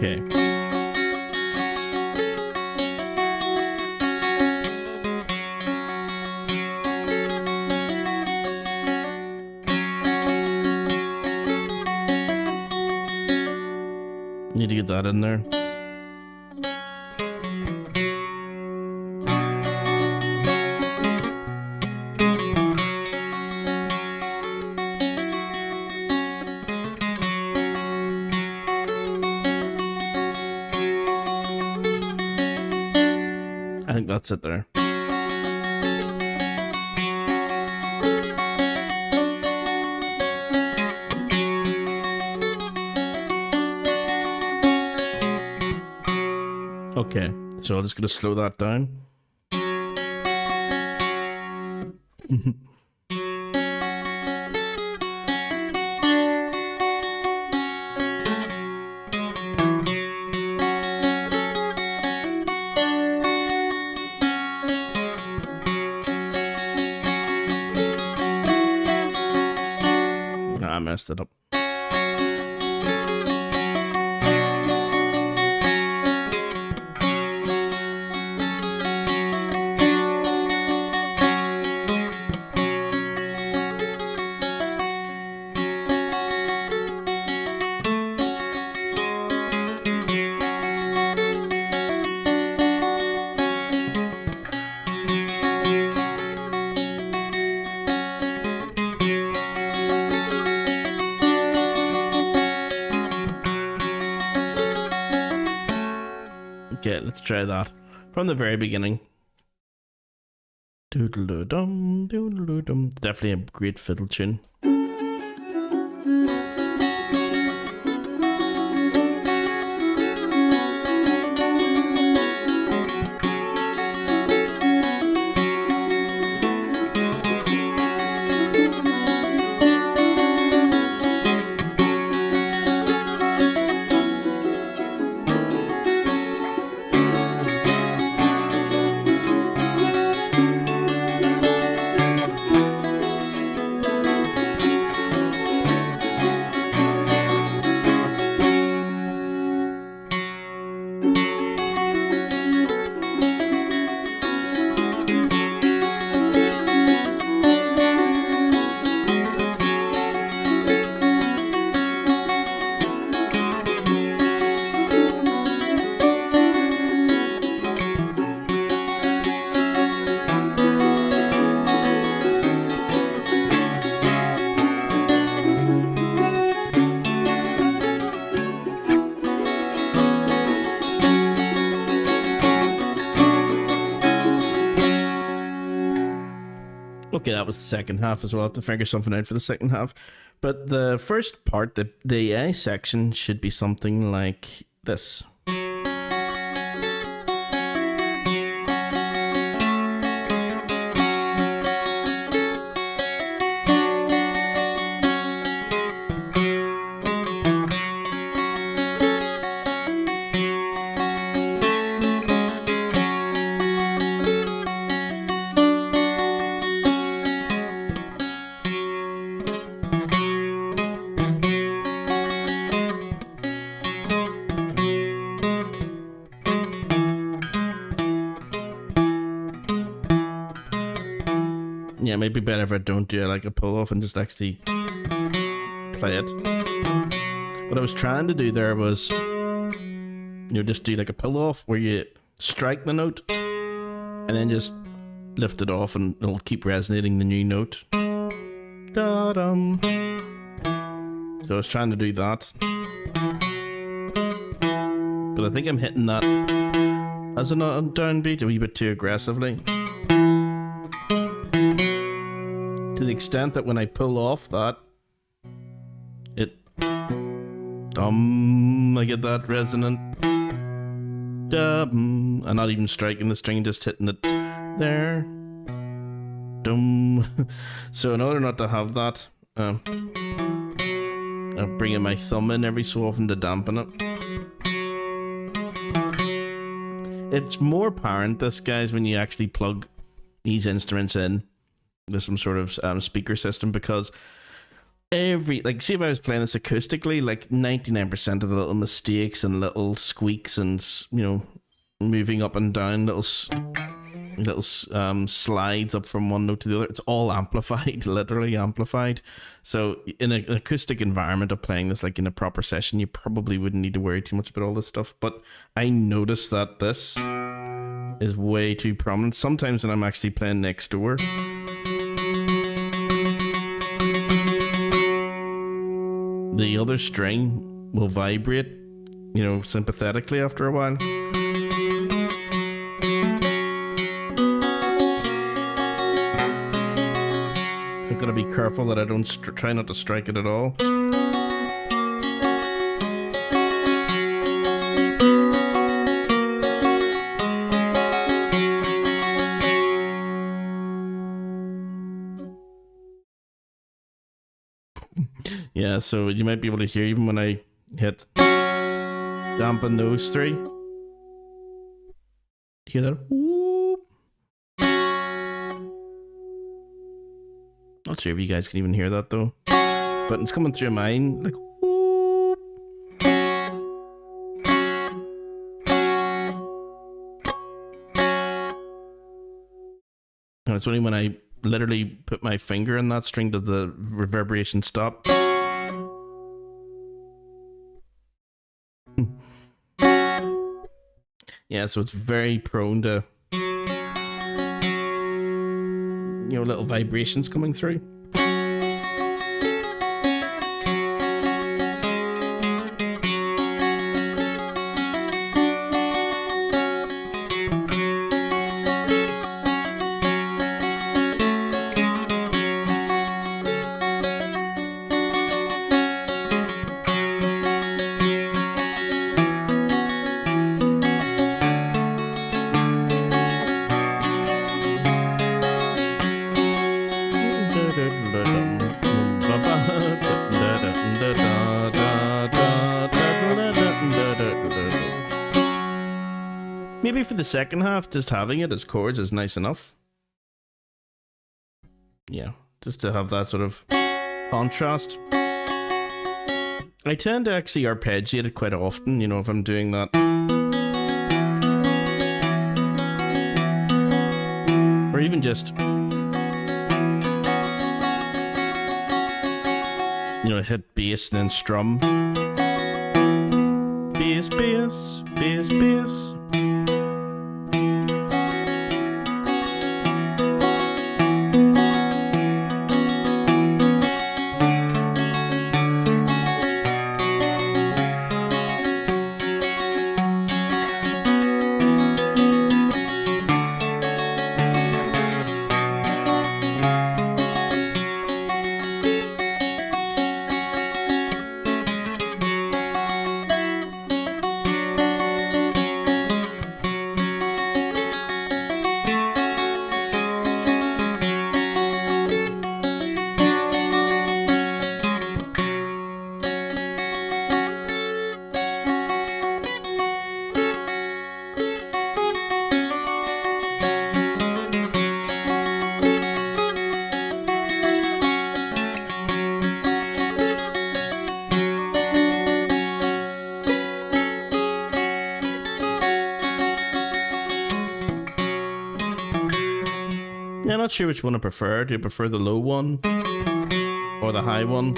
Okay. Need to get that in there. I think that's it there. Okay, so I'm just gonna slow that down. I messed it up. Okay, let's try that from the very beginning. Doodle-doo-dum, doodle-doo-dum. Definitely a great fiddle tune. Okay, that was the second half as well. I have to figure something out for the second half. But the first part, the A section, should be something like this. Yeah, maybe better if I don't do like a pull off and just actually play it. What I was trying to do there was, just do like a pull off where you strike the note and then just lift it off and it'll keep resonating the new note. Da-dum. So I was trying to do that. But I think I'm hitting that as a downbeat a wee bit too aggressively. To the extent that when I pull off that, I get that resonant dum. I'm not even striking the string, just hitting it there. Dum. So in order not to have that, I'm bringing my thumb in every so often to dampen it. It's more apparent, this, guys, when you actually plug these instruments in with some sort of speaker system, because like, see if I was playing this acoustically, like 99% of the little mistakes and little squeaks and, you know, moving up and down, little slides up from one note to the other, it's all amplified, literally amplified. So in an acoustic environment of playing this, like in a proper session, you probably wouldn't need to worry too much about all this stuff. But I noticed that this is way too prominent. Sometimes when I'm actually playing next door, the other string will vibrate, you know, sympathetically after a while. I've got to be careful that I don't try not to strike it at all. Yeah, so you might be able to hear even when I hit dampen those three. Hear that? Whoop. Not sure if you guys can even hear that though, but it's coming through mine like whoop. And it's only when I literally put my finger in that string does the reverberation stop. Yeah, so it's very prone to, you know, little vibrations coming through. Maybe for the second half, just having it as chords is nice enough. Yeah, just to have that sort of contrast. I tend to actually arpeggiate it quite often, you know, if I'm doing that. Or even just, you know, hit bass and then strum. Bass, bass, bass, bass. Yeah, not sure which one I prefer. Do you prefer the low one or the high one?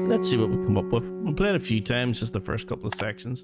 Let's see what we come up with. We'll play it a few times, just the first couple of sections.